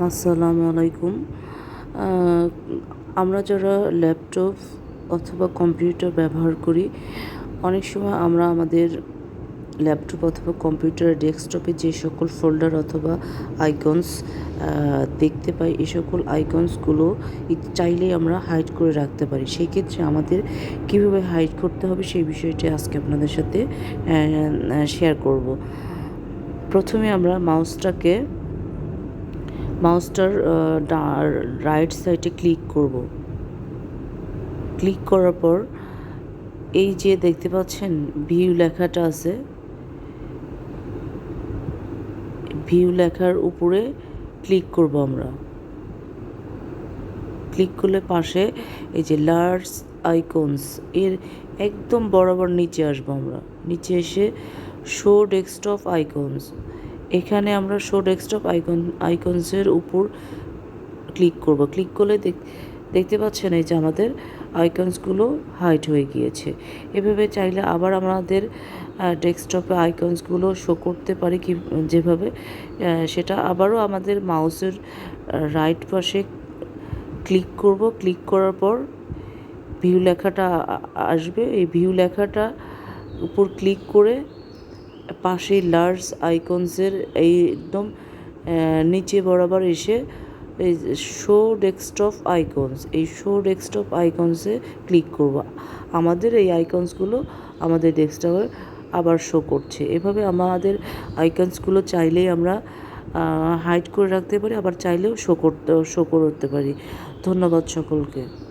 আসসালামু আলাইকুম। আহ, আমরা যারা ল্যাপটপ অথবা কম্পিউটার ব্যবহার করি, অনেক সময় আমরা আমাদের ল্যাপটপ অথবা কম্পিউটারের ডেস্কটপে যে সকল ফোল্ডার অথবা আইকনস দেখতে পাই, এই সকল আইকনসগুলো চাইলেই আমরা হাইড করে রাখতে পারি। সেই ক্ষেত্রে আমাদের কীভাবে হাইড করতে হবে সেই বিষয়টি আজকে আপনাদের সাথে শেয়ার করব। প্রথমে আমরা মাউসটার রাইট সাইডে ক্লিক করব। ক্লিক করার পর এই যে দেখতে পাচ্ছেন ভিউ লেখাটা আছে, ভিউ লেখার উপরে ক্লিক করব আমরা। ক্লিক করলে পাশে এই যে লার্জ আইকনস এর একদম বরাবর নিচে আসবো আমরা। নিচে এসে শো ডেস্কটপ আইকনস, এখানে আমরা শো ডেস্কটপ আইকনসের উপর ক্লিক করব। ক্লিক করলে দেখতে পাচ্ছেন এই যে আমাদের আইকনসগুলো হাইড হয়ে গিয়েছে। এভাবে চাইলে আবার আমাদের ডেস্কটপে আইকনসগুলো শো করতে পারি কি যেভাবে, সেটা আবারও আমাদের মাউসের রাইট পাশে ক্লিক করব। ক্লিক করার পর ভিউ লেখাটা আসবে। এই ভিউ লেখাটা উপর ক্লিক করে পাশে লার্জ আইকনসের এই একদম নিচে বরাবর এসে এই শো ডেস্কটপ আইকনস, এই শো ডেস্কটপ আইকনসে ক্লিক করব। আমাদের এই আইকনসগুলো আমাদের ডেস্কটপে আবার শো করছে। এভাবে আমাদের আইকনসগুলো চাইলেই আমরা হাইড করে রাখতে পারি, আবার চাইলেও শো করতে পারি। ধন্যবাদ সকলকে।